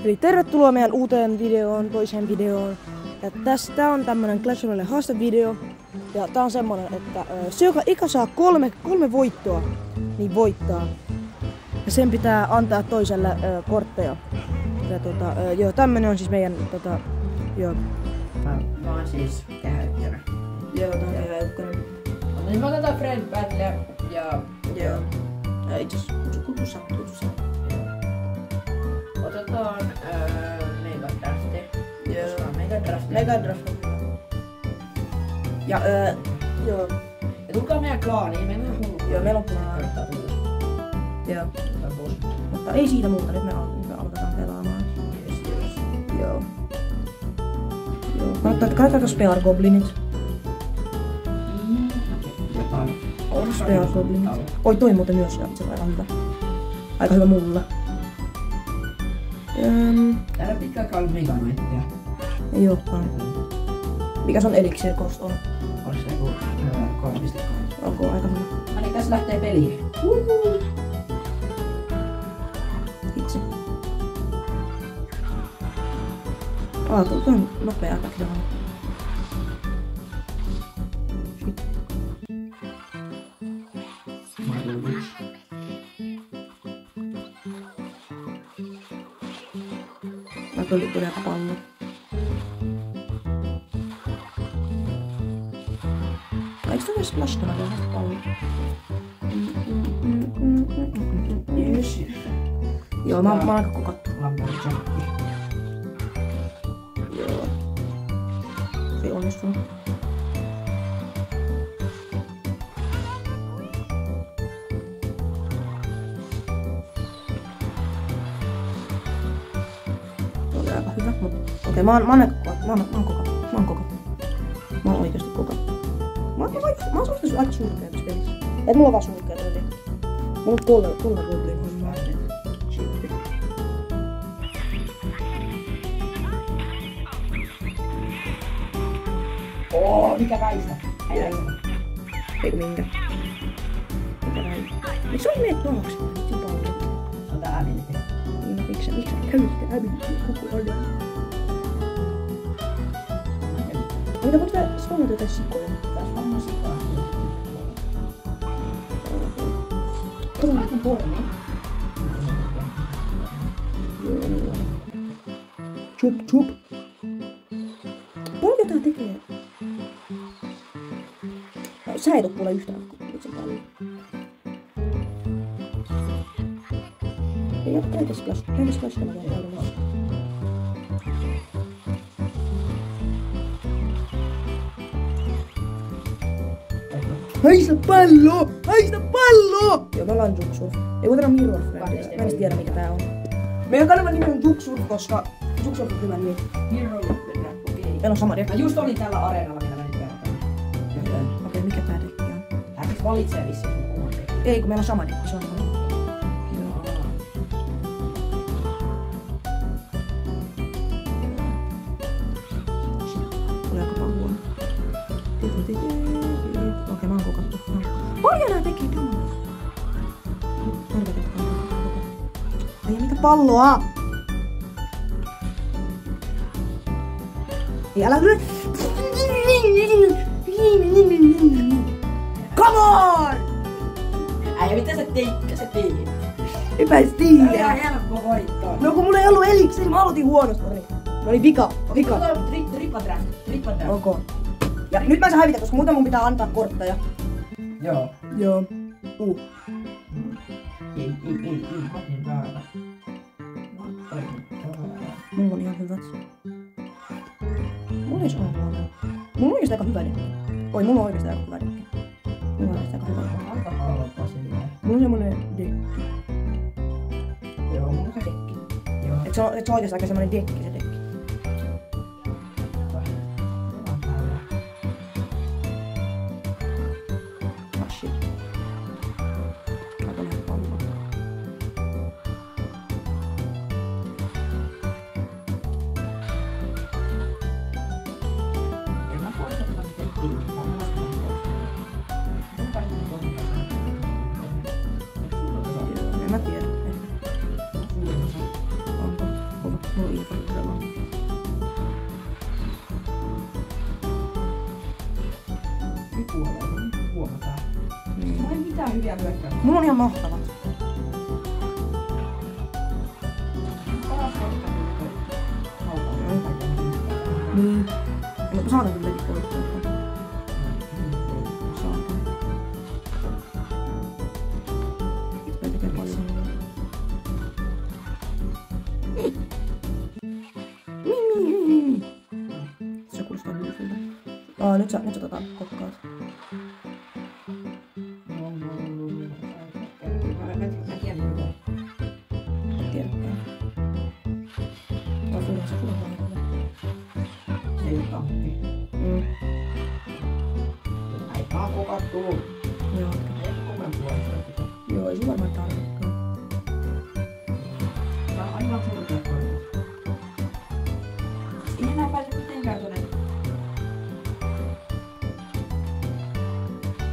Eli tervetuloa meidän uuteen videoon, toiseen videoon. Ja tästä on tämmönen Clash Royale haastevideo. Ja tää on semmonen, että se joka eka saa kolme voittoa, niin voittaa. Ja sen pitää antaa toiselle kortteja. Ja joo, tämmönen on siis meidän joo. Mä oon siis Kehä Ykkönen. Joo, tää on Kehä Ykkönen. Nyt me otetaan Friend Battle ja... Joo. Ja itses kutussa. Otetaan Mega Drafti. Joo. Mega Drafti. Ja joo. Ja tulkaa meidän klaaniin, meillä on hullu. Joo, meillä on klaani. Joo. Mutta ei siitä muuta, nyt me aloitetaan pelaamaan. Yes. Joo. Katsotaanko Spear Goblinit? On Spear Goblinit. Oi, toi muuten myös, se on aika hyvä. Aika hyvä mulla. Täällä pitää olla Mega Knighttia. Ei ookaan. Mikä sun Elixir Cost on? Olis se joku 3.2. Onko aika hyvä? No niin, tässä lähtee peliin. Itse. Tuo on nopea attack. Tuli aika pallo. Eikö toi splashkana vielä pallo? Yes. Joo, mä oon aika kokattu. Lumberjacki. Joo. Se ei onnistunut. Aika hyvä, mutta okei, mä oon kokattu. Mä oon oikeesti kokattu. Mä oon suhtaisesti aika surkea tässä pelissä. Et mulla on vaan surkea toi tekki. Mulla on kolme goblin hommaa. Mikä väistä? Eikö minkä? Mikä väistä? Miksi sä meet tuollaksi? Vitsi paljon. Ota ability. Niin, miksi sä käytit ability koko ajan? Mitä voit vielä spawnata jotain sikoja? Tässä varmaan sikaa. Tuo on porni. Chup. Paljon tää tekee? Sä et oo kuule yhtään vitsin paljon. Käytä splashkana vielä paljon. Haista pallo! Joo, me ollaan Juksurf. Ei kuitenkaan Mirror Friend. Mä en tiedä mikä tää on. Meidän kanavan nimi on Juksurf, koska Juksurf on hyvä nimi. Hero Friend, okei. Meillä on sama dekki. Mä just olin tällä areenalla, millä mä nyt vertaan. Okei, mikä tää dekki on? Tää pitäis valitsee vissiin sun oman dekki. Ei, kun meillä on sama dekki, se on sama. Tuleeko pauhuun? Okei, mä oon kokattu. Paljon nää teki, jumala. Ai mitä palloa? Ei, älä kyllä. Come on! Äijä, mitä sä teit? Epäis tiedä. Ihan helppo voittaa. No kun mulla ei ollut eliksiri, mä aloitin huonosti. No niin, vika. Trippa draft. Ok. Ja nyt mä en saa hävitä, koska muuten mun pitää antaa kortteja. Joo. Joo. Ei. Mä otin väärä. Mulla on ihan hyvät. Mulla ei se ole huono. Mulla on oikeesti aika hyvä dekki. Oi, mulla on oikeesti aika hyvä dekki. Aika halpa silleen. Mulla on semmonen dekki. Joo, mulla on se dekki. Joo. Et se on oikeesti aika semmonen dekki se dekki. Ah shit. Aika näin palloa. En mä tiedä. Onko? hyviä hyökkäyksiä. Mulla on ihan mahtavat. Paras voittaa kyllä haukalla. Niin. No saatan kyllä mekin voittaa. Saatan. Mä tekee paljon. Se kuulostaa hyvältä. Nyt sä kokkaat. Mä tiedän hyvä. Tiedätkään. Tää se kuulostaa hyvältä. Se ei ole tamppi. Aikaa kokattuu. Joo. Ei kukaan puolesta. Joo, ei sun varmaan tarvitsekaan. Tää on aivan surkea koita. Ei enää pääse mitenkään tuonne.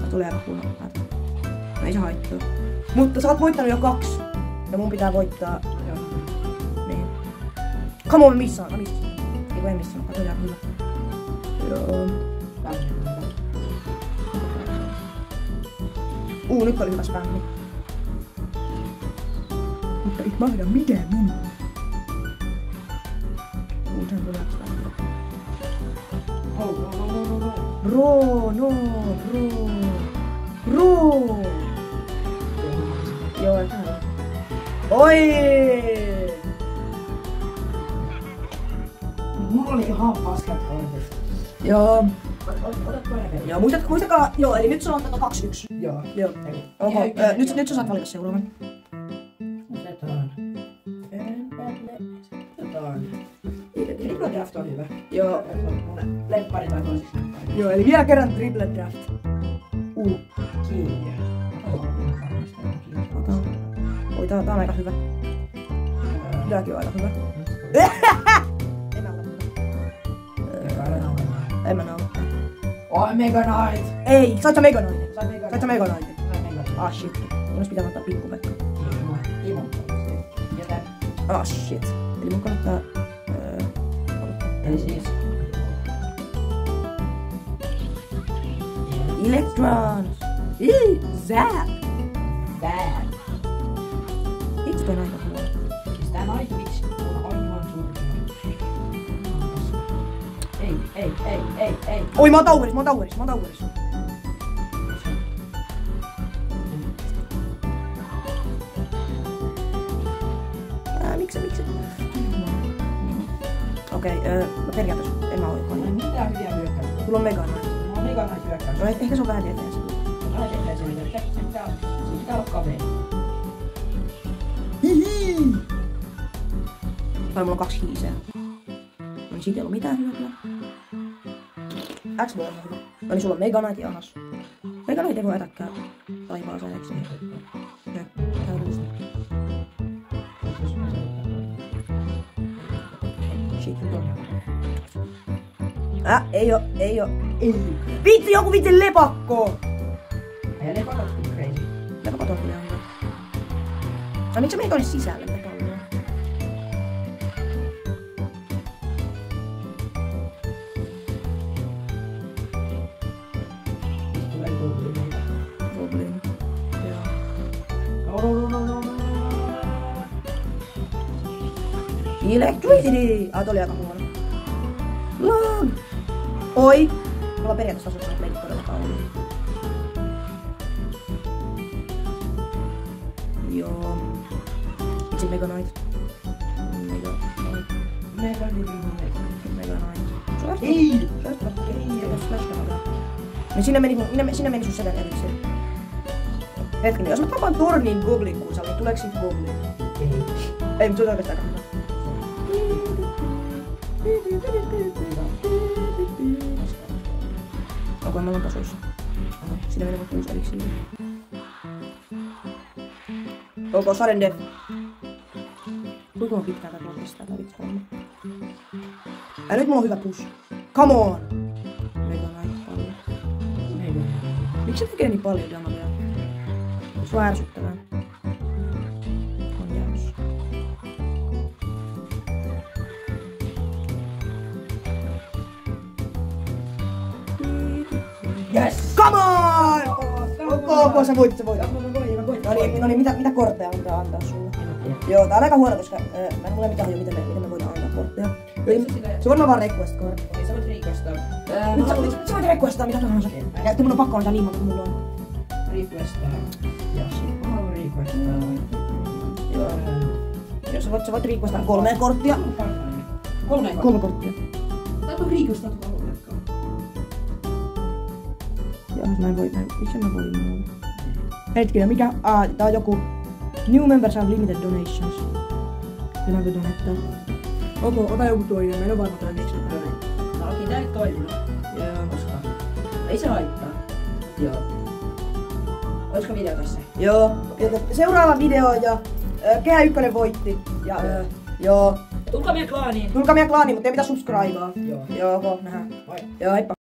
Tää tulee aika huono päätä. No ei se haittaa. Mutta sä oot voittanut jo 2. Ja mun pitää voittaa. Joo. Niin. Come on, mä missaan. Mä missasin. Ei kun en missannut. Kato ihan hyvä. Joo. Nyt oli hyvä spämmi. Mutta et mahda mitään minua. Sen tulee spämmi. Bro, no, bro. Bro. Joo, et hän. Oi! Mulla oli ihan paskat kortit. Joo. Ota toinen. Joo, muistakaa, joo, eli nyt se on 2-1. Joo. Joo. Onko, nyt sä saat valita seuraavan. Otetaan. Triple draft on hyvä. Joo. Mun lemppari tai toisiksi lemppari. Joo, eli vielä kerran triple draft. Kiinni. Oi, tää on aika hyvä. Tääkin on aika hyvä. En mä nauta. Oh, Mega Knight! Ei, sait sä Mega Knightin? Sai Sait sä Mega Knightin? Sai Mega Knight. Ah shit. Mun pitää ottaa Pikku-Pekka. Joten, Ah shit. Eli mun kannattaa... eli siis... Electrons! Zap! Bad. Itse toi aika huono. Siis tää Nightwitch on aivan surkea. Ei. Oi, mä oon tauveris. Miksi? Okei, mä periaatteessa en mä oo Mulla ei mitään hyviä hyökkäyksiä. Mulla on Mega Knight. Mulla on Mega Knight hyökkäys. No ehkä se on vähän defensive. Älä tehdä sen, että se pitää olla kaveri. Hihi! Tai mulla on 2 hiiseä. No niin siitä ei oo mitään hyötyä. X-Ball on hyvä. No niin sulla on Mega Knight ja Anas. Mega Knight ei voi ätäkkää taivaaseen, eikö se? Joo, täydellistä. Shit, ei oo. Vittu, joku vittu lepakko! Ei lepakot kuin crazy. Lepakot on kyllä hyvä. No miksi sä menit tonne sisälle me palloa? Tulee Goblin. Goblin. Joo. No. Electricity! Ah, toi oli aika huono. Lag! Oi! Mulla on periaatteessa asuksena pelit todellakaan ollut. Joo. Itse Mega Knight. Mega Knight. Ei! Sinne meni sun selän erikseen. Hetkinen, jos mä tapaan Tornin Goblin kuusalla, niin tuleeko siitä Goblin? Ei, mutta se on oikeastaan aika hyvä. Onko meillä on tasoissa? Siinä menee 6 eliksiä. Onko Sudden Death? Kuinka on pitkään tätä kestää tää vitsi homma? Nyt mulla on hyvä push. Come on! Mega Knight paljon. Miksi se tekee niin paljon damagea? Se on ärsyttävää. On jäännössä. Yes! Come on! ok, sä voit. Mä voin. No niin, mitä kortteja pitää antaa sulle? Joo, tää on aika huono, koska mä en mulle mitään hajua, miten me voidaan antaa kortteja. Se on vaan request card. Okei, sä voit requestaa. Sä voit requestaa mitä tahansa. Ja mun on pakko antaa niin monta kuin mulla on. Requestaa. Ja sit mä haluan requestaa. Joo. Joo, sä voit requestaa 3 korttia. 3 korttia. Tää on requestaa tuolla ollenkaan. Joo, miksi mä voin muuta? Hetkinen, mikä? Tää on joku New members have limited donations. Pitääkö donettaa? Ota joku toinen, mä en oo varma toimiiks mä doneen. No okei, tää ei toiminut. Joo, koska ei se haittaa. Joo. Olisiko video tässä? Joo. Seuraava video ja Kehä Ykkönen voitti. Ja joo. Tulkaa meidän klaaniin. Tulkaa meidän klaaniin, mutta ei pitää subscribea. Joo. Joo, nähdään. Moi. Joo, heippa.